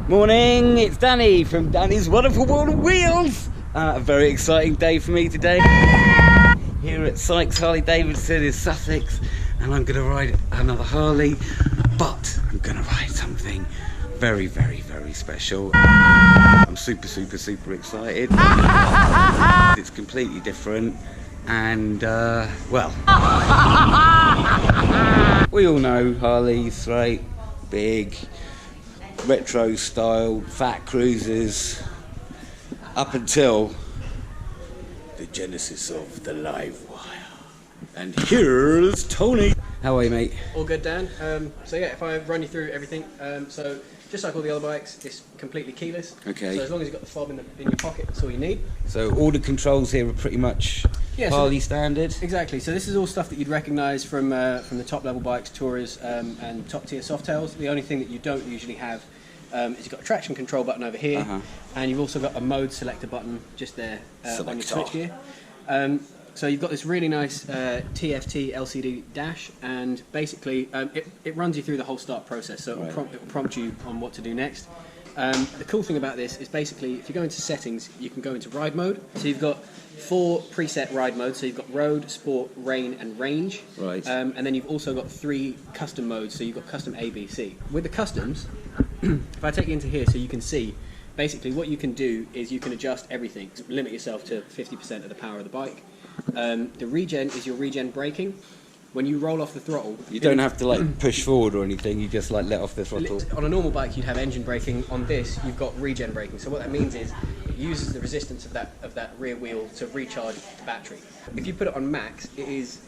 Morning, it's Danny from Danny's Wonderful World of Wheels. A very exciting day for me today. Here at Sykes Harley Davidson in Sussex, and I'm going to ride another Harley, but I'm going to ride something very, very, very special. I'm super excited. It's completely different, and well, we all know Harleys, right? Big, retro style, fat cruisers, up until the genesis of the Livewire. And here's Tony. How are you, mate? All good, Dan. So yeah, if I run you through everything, so just like all the other bikes, it's completely keyless. Okay. So as long as you've got the fob in your pocket, that's all you need. So all the controls here are pretty much Harley standard? Exactly. So this is all stuff that you'd recognise from the top level bikes, Tourers, and top tier Softails. The only thing that you don't usually have is you've got a traction control button over here, and you've also got a mode selector button just there on your switchgear. So you've got this really nice TFT LCD dash, and basically it runs you through the whole start process, so it will prompt you on what to do next. The cool thing about this is basically if you go into settings, you can go into ride mode. So you've got 4 preset ride modes, so you've got road, sport, rain and range. Right. And then you've also got 3 custom modes, so you've got custom A, B, C. With the customs, if I take you into here so you can see, basically what you can do is you can adjust everything. Limit yourself to 50% of the power of the bike. The regen is your regen braking. When you roll off the throttle, you don't have to like push forward or anything, you just like let off the throttle. On a normal bike you'd have engine braking. On this you've got regen braking. So what that means is it uses the resistance of that rear wheel to recharge the battery. If you put it on max, it is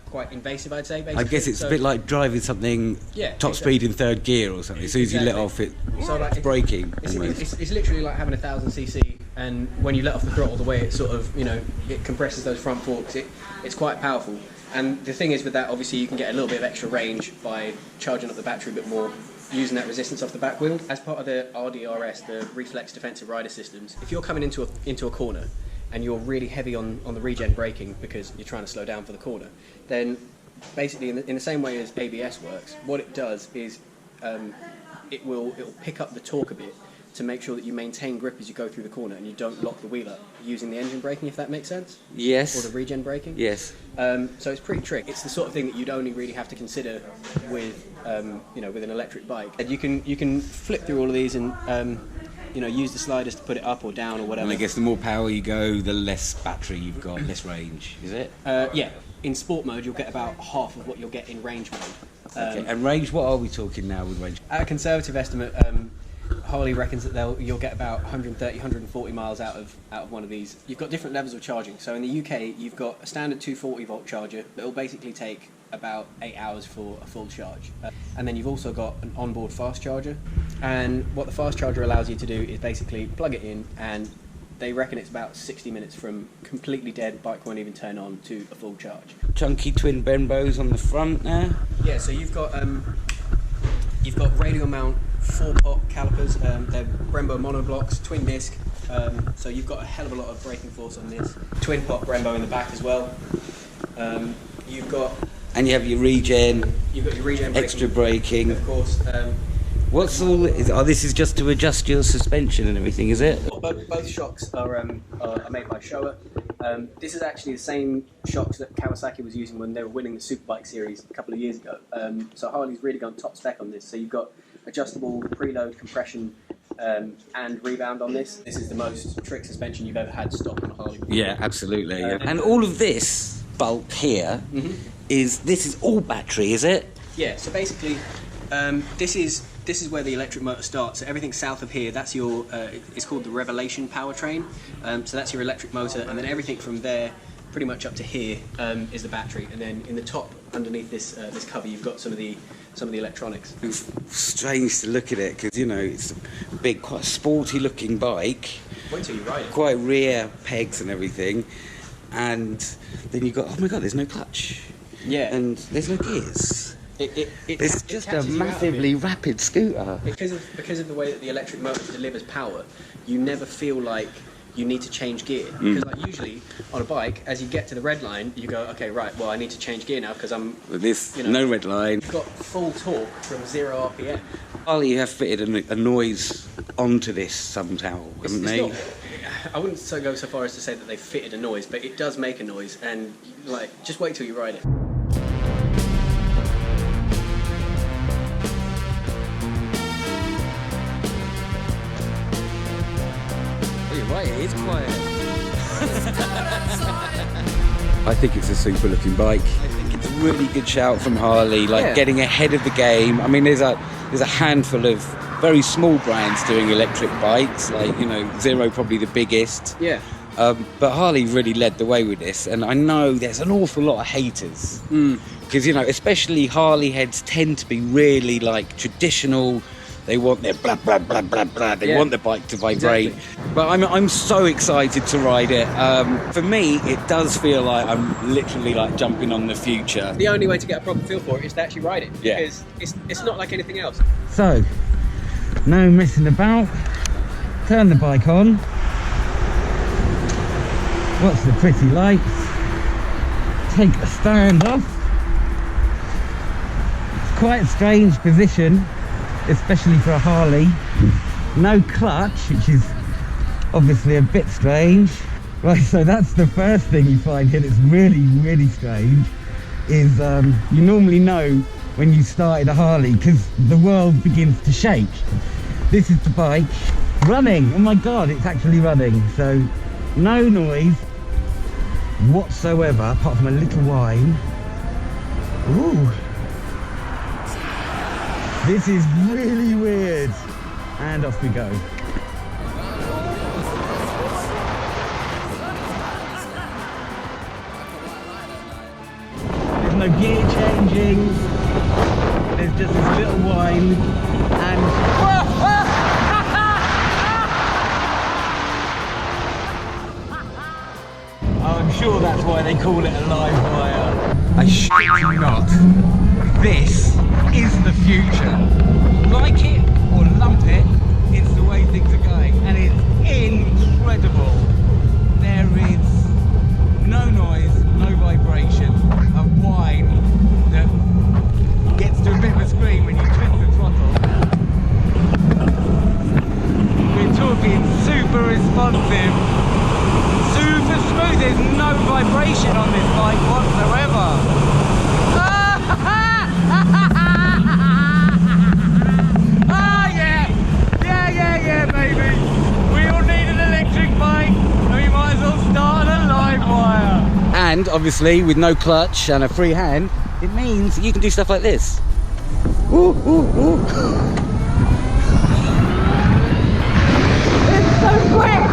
quite invasive, I'd say. Basically. I guess it's a bit like driving something top speed in 3rd gear or something. As soon as you let off, it's braking. It's literally like having 1000cc, and when you let off the throttle, the way it sort of, it compresses those front forks. It's quite powerful. And the thing is with that, obviously you can get a little bit of extra range by charging up the battery a bit more, using that resistance off the back wheel. As part of the RDRS, the Reflex Defensive Rider Systems, if you're coming into a corner and you're really heavy on the regen braking because you're trying to slow down for the corner, then basically in the same way as ABS works, what it does is it will pick up the torque a bit to make sure that you maintain grip as you go through the corner and you don't lock the wheel up using the engine braking, if that makes sense. Yes. Or the regen braking. Yes. So it's pretty tricky. It's the sort of thing that you'd only really have to consider with with an electric bike. And you can flip through all of these and use the sliders to put it up or down or whatever. And I guess the more power you go, the less battery you've got, less range, is it? Yeah. In sport mode, you'll get about half of what you'll get in range mode. Okay. And range, what are we talking now with range? At a conservative estimate, Harley reckons that you'll get about 130, 140 miles out of one of these. You've got different levels of charging. So in the UK, you've got a standard 240 volt charger that will basically take about 8 hours for a full charge. And then you've also got an onboard fast charger. And what the fast charger allows you to do is basically plug it in, and they reckon it's about 60 minutes from completely dead, bike won't even turn on, to a full charge. Chunky twin Brembos on the front there. Yeah, so you've got radial mount 4-pot calipers. They're Brembo monoblocks, twin disc. So you've got a hell of a lot of braking force on this. Twin pot Brembo in the back as well. You've got. And you have your regen. You've got your regen braking, extra braking. of course. What's all? This is just to adjust your suspension and everything, is it? Both shocks are made by Showa. This is actually the same shocks that Kawasaki was using when they were winning the Superbike series a couple of years ago. So Harley's really gone top spec on this. So you've got adjustable preload, compression, and rebound on this. This is the most trick suspension you've ever had stock on a Harley. Yeah, absolutely. And all of this bulk here this is all battery, is it? Yeah. So basically, this is where the electric motor starts. So everything south of here, that's your. It's called the Revelation powertrain. So that's your electric motor, and then everything from there, pretty much up to here, is the battery. And then in the top, underneath this cover, you've got some of the electronics. It's strange to look at it because it's a big, quite sporty-looking bike. Wait till you ride it. Quite rear pegs and everything, and then you've got oh my god, there's no clutch. Yeah. And there's no gears. It's just a catches you out of massively rapid scooter. Because of the way that the electric motor delivers power, you never feel like you need to change gear. Because like usually on a bike, as you get to the red line, you go, okay, right, well, I need to change gear now because I'm... With this, you know, no red line. You've got full torque from 0 RPM. Harley have fitted a noise onto this somehow, haven't they? I wouldn't go so far as to say that they fitted a noise, but it does make a noise, and like, just wait till you ride it. Oh, you're right, it is quiet. I think it's a super looking bike. I think it's a really good shout from Harley, like getting ahead of the game. I mean, there's a handful of very small brands doing electric bikes, like, you know, Zero probably the biggest. Yeah. But Harley really led the way with this, and I know there's an awful lot of haters. Because, you know, especially Harley heads tend to be really, like, traditional. They want their blah, blah, blah, blah, blah. They want the bike to vibrate. Exactly. But I'm so excited to ride it. For me, it does feel like I'm literally, like, jumping on the future. The only way to get a proper feel for it is to actually ride it. Yeah. Because it's not like anything else. So, no messing about. Turn the bike on. Watch the pretty lights. Take the stand off. It's quite a strange position, especially for a Harley. No clutch, which is obviously a bit strange. Right, so that's the first thing you find here that's really, really strange, is you normally know when you started a Harley because the world begins to shake. This is the bike running. Oh my god, it's actually running. So no noise whatsoever apart from a little whine. Ooh. This is really weird. And off we go. There's no gear changing. There's just this little whine and... I'm sure that's why they call it a live wire. I shit you not. This is the future. Like it or lump it, it's the way things are going. And it's incredible. There is no noise, no vibration, a whine that gets to a bit of a scream when you twist the throttle. We're talking super responsive, super smooth. There's no vibration on this bike whatsoever. Oh yeah, baby. We all need an electric bike, and we might as well start on a live wire. And obviously, with no clutch and a free hand, it means you can do stuff like this. Ooh, ooh, ooh. It's so quick!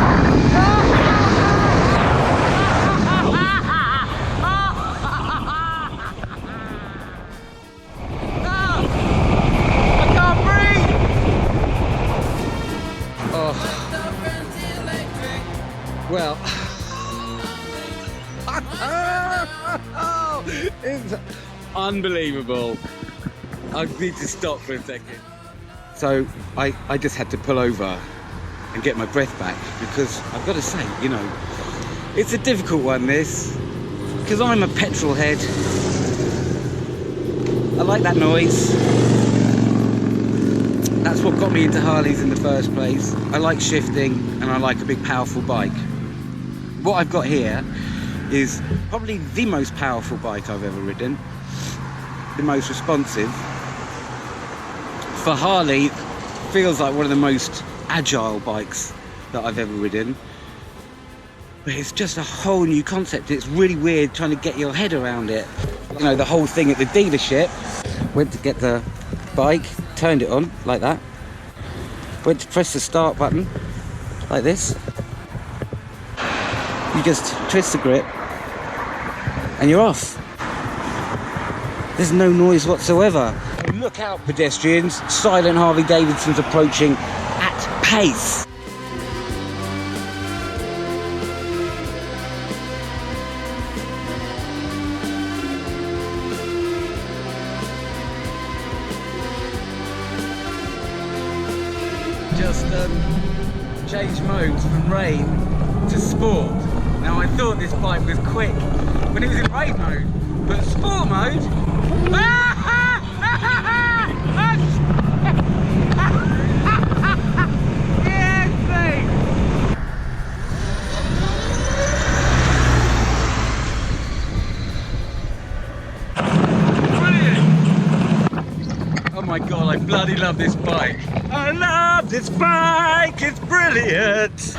I can't breathe! Oh. Well, it's unbelievable. I need to stop for a second. So I just had to pull over and get my breath back because I've got to say, you know, it's a difficult one, this, because I'm a petrol head. I like that noise. That's what got me into Harleys in the first place. I like shifting and I like a big powerful bike. What I've got here is probably the most powerful bike I've ever ridden, the most responsive. For Harley, feels like one of the most agile bikes that I've ever ridden. But it's just a whole new concept. It's really weird trying to get your head around it. You know, the whole thing at the dealership, went to get the bike, turned it on like that, went to press the start button like this. You just twist the grip and you're off. There's no noise whatsoever. Look out, pedestrians, silent Harley Davidson's approaching at pace. Just change modes from rain to sport. Now I thought this bike was quick when it was in race mode, but sport mode. Oh my god, I bloody love this bike. I love this bike, it's brilliant.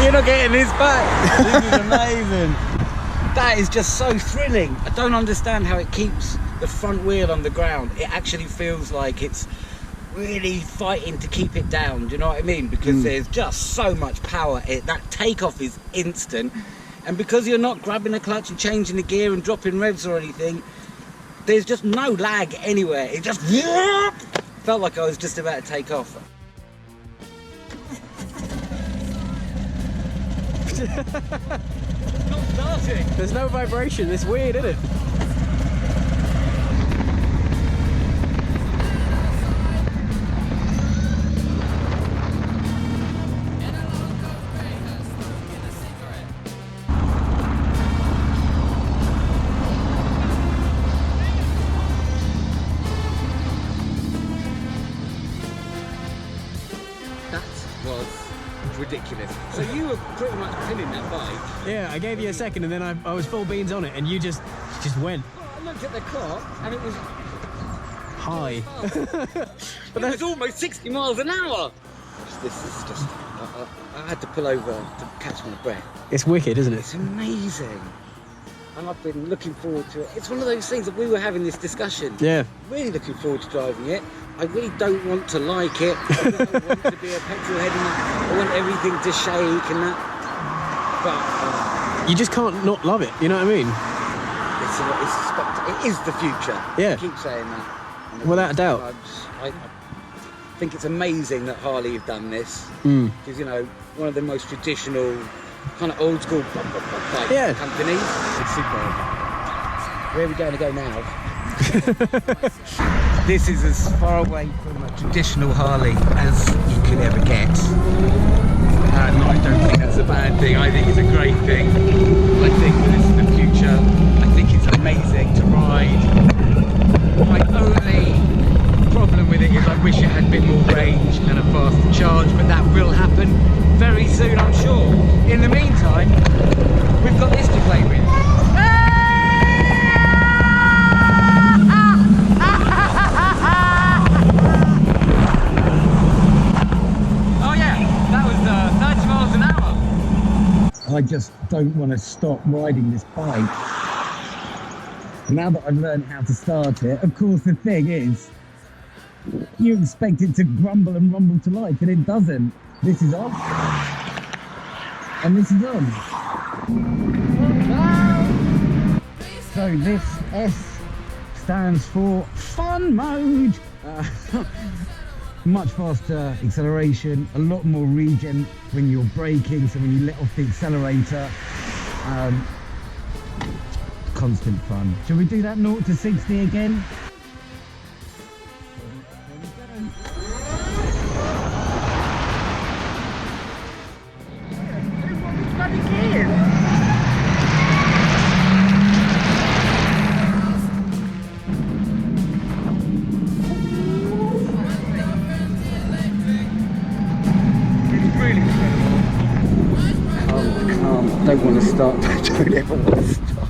You're not getting this back. This is amazing. That is just so thrilling. I don't understand how it keeps the front wheel on the ground. It actually feels like it's really fighting to keep it down. Do you know what I mean? Because there's just so much power. That takeoff is instant, and because you're not grabbing the clutch and changing the gear and dropping revs or anything, there's just no lag anywhere. It just felt like I was just about to take off. Not starting. There's no vibration. It's weird, isn't it? Ridiculous. So you were pretty much pinning that bike. Yeah, I gave you a second and then I was full beans on it and you just went. Well, I looked at the clock and it was high. But it was almost 60 miles an hour. This is just, I had to pull over to catch my breath. It's wicked, isn't it? It's amazing. And I've been looking forward to it. It's one of those things that we were having this discussion. Yeah. Really looking forward to driving it. I really don't want to like it. I don't want to be a petrol head and that. I want everything to shake and that. But you just can't not love it. You know what I mean? It is the future. Yeah. I keep saying that. Without a doubt. I think it's amazing that Harley have done this. Because, you know, one of the most traditional, kind of old school bike companies. It's superb. Where are we going to go now? This is as far away from a traditional Harley as you could ever get. And I don't think that's a bad thing. I think it's a great thing. I think this is the future. I think it's amazing to ride. My only problem with it is I wish it had a bit more range and a faster charge, but that will happen very soon, I'm sure. In the meantime, we've got this to play with. I just don't want to stop riding this bike. Now that I've learned how to start it, of course the thing is, you expect it to grumble and rumble to life, and it doesn't. This is off, and this is on. So this S stands for fun mode. Much faster acceleration, a lot more regen when you're braking, so when you let off the accelerator, constant fun. Shall we do that 0 to 60 again? I don't want to start, I don't ever want to stop.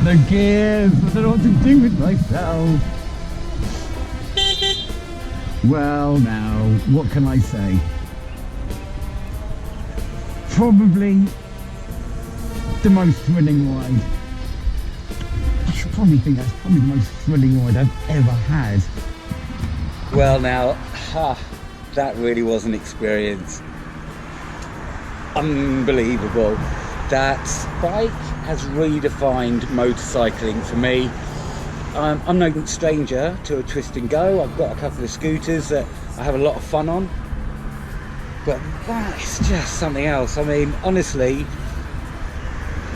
The gears, I don't know what to do with myself. Well now, what can I say? Probably the most thrilling ride. I should probably think that's probably the most thrilling ride I've ever had. Well now, that really was an experience. Unbelievable. That bike has redefined motorcycling for me. I'm no stranger to a twist and go. I've got a couple of scooters that I have a lot of fun on. But that's just something else. I mean, honestly,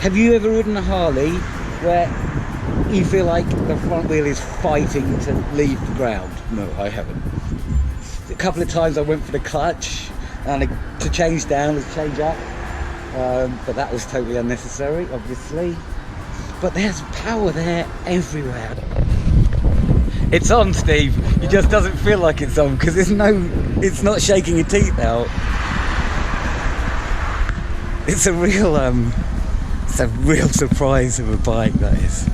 have you ever ridden a Harley where you feel like the front wheel is fighting to leave the ground? No, I haven't. A couple of times I went for the clutch and to change down and change up, but that was totally unnecessary, obviously. But there's power there everywhere. It's on, Steve. It just doesn't feel like it's on because it's not shaking your teeth out. It's a real surprise of a bike, that is.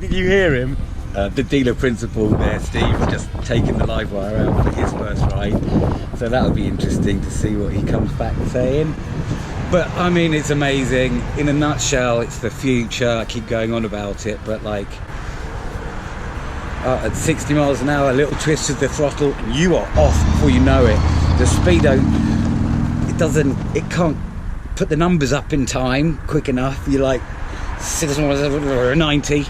Did you hear him? The dealer principal there, Steve, just taking the Livewire out for his first ride. So that'll be interesting to see what he comes back saying. But I mean, it's amazing. In a nutshell, it's the future. I keep going on about it, but like at 60 miles an hour, a little twist of the throttle, and you are off before you know it. The speedo, it can't put the numbers up in time quick enough. You're like 90.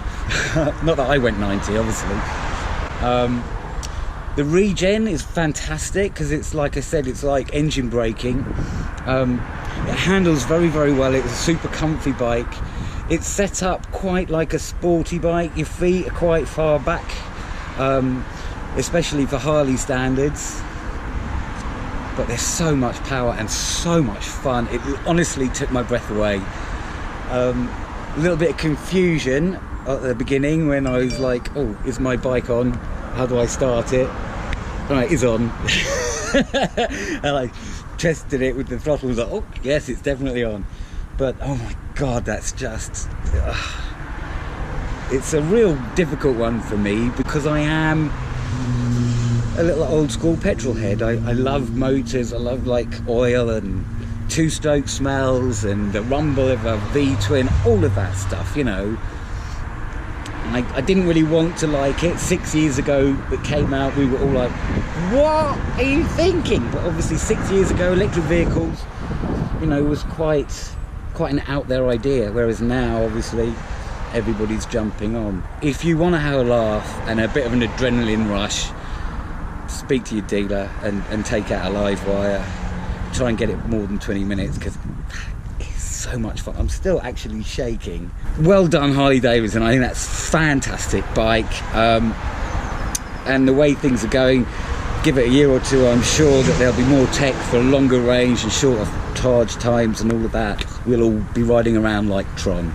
Not that I went 90, obviously. The regen is fantastic because it's, like I said, it's like engine braking. It handles very, very well. It's a super comfy bike. It's set up quite like a sporty bike. Your feet are quite far back, especially for Harley standards. But there's so much power and so much fun. It honestly took my breath away. A little bit of confusion at the beginning when I was like, oh, is my bike on? How do I start it? Right, it's on. And I tested it with the throttle, was like, oh yes, it's definitely on. But oh my god, that's just it's a real difficult one for me because I am a little old school petrol head. I love motors, I love like oil and two-stroke smells and the rumble of a V-twin, all of that stuff, you know. I didn't really want to like it. 6 years ago it came out, we were all like, what are you thinking? But obviously 6 years ago electric vehicles, you know, was quite an out there idea, whereas now obviously everybody's jumping on. If you want to have a laugh and a bit of an adrenaline rush, speak to your dealer and take out a Livewire. Try and get it more than 20 minutes because it's so much fun. I'm still actually shaking. Well done, Harley Davidson. I think that's fantastic bike. And the way things are going, give it a year or two, I'm sure that there'll be more tech for longer range and shorter charge times and all of that. We'll all be riding around like Tron.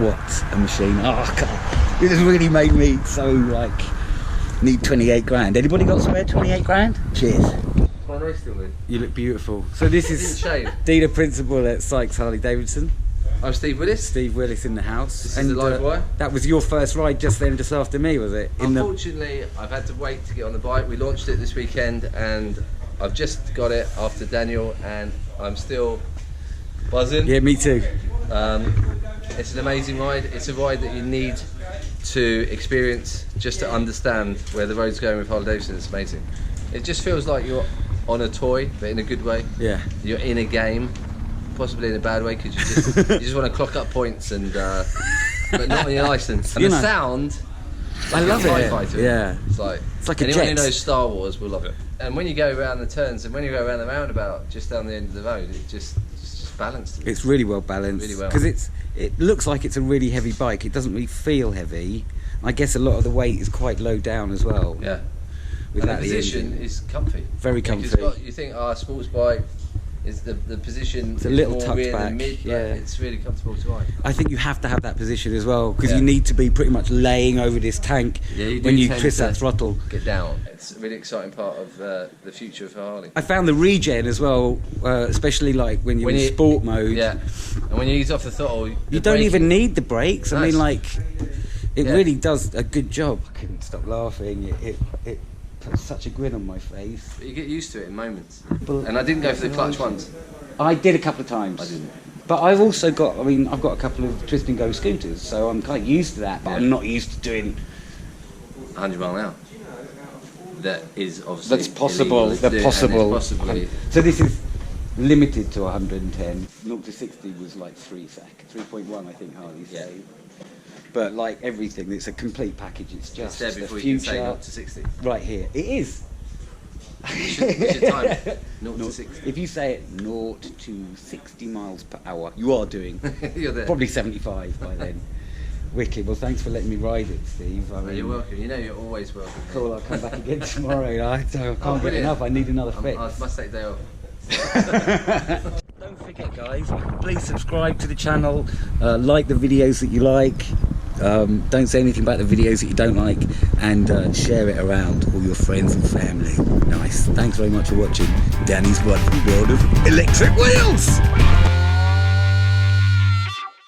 What a machine. Oh god, it has really made me so like need 28 grand. Anybody got spare 28 grand? Cheers. You look beautiful. So this is dealer principal at Sykes Harley Davidson. I'm Steve Willis. Steve Willis in the house. This is the Livewire. That was your first ride just after me, was it? Unfortunately, I've had to wait to get on the bike. We launched it this weekend and I've just got it after Daniel and I'm still buzzing. Yeah, me too. It's an amazing ride. It's a ride that you need to experience just to understand where the road's going with Harley Davidson. It's amazing. It just feels like you're on a toy, but in a good way. Yeah. You're in a game, possibly in a bad way, because you just want to clock up points and, but not on your license. And the sound, I love it. Yeah. It's like a anyone jet. who knows Star Wars will love it. And when you go around the turns and when you go around the roundabout, just down the end of the road, it's just balanced. It's really well balanced. Really well. Because it looks like it's a really heavy bike. It doesn't really feel heavy. I guess a lot of the weight is quite low down as well. Yeah. And the position is comfy. Very comfy. You think, a sports bike is the position it's a little more tucked rear back. than mid, yeah. It's really comfortable to ride. I think you have to have that position as well because you need to be pretty much laying over this tank when you twist that throttle. Get down. It's a really exciting part of the future of Harley. I found the regen as well, especially like when you're in sport mode. Yeah. And when you ease off the throttle, you don't even need the brakes. I mean, like, it really does a good job. I couldn't stop laughing. It put such a grin on my face. But you get used to it in moments. And I didn't go for the clutch once. I did a couple of times. I didn't. But I've also got, I've got a couple of twist and go scooters, so I'm kind of used to that, but I'm not used to doing 100 mile an hour. That is obviously that's possible. That's possible. So this is limited to 110. 0 to 60 was like 3.1, I think Harley said. But like everything, it's a complete package. It's just there the before you can say future 0 to 60. right here. It is. What's your time? 0 to 60. If you say it 0 to 60 miles per hour, you are doing You're there. probably 75 by then. Wicked. Well, thanks for letting me ride it, Steve. I mean, You're welcome. You know you're always welcome. cool. I'll come back again tomorrow. I can't get brilliant. enough. I need another fix. I must take a day off. Don't forget, guys, please subscribe to the channel, like the videos that you like, don't say anything about the videos that you don't like, and share it around all your friends and family. Nice. Thanks very much for watching Danny's Wonderful World of Electric Wheels.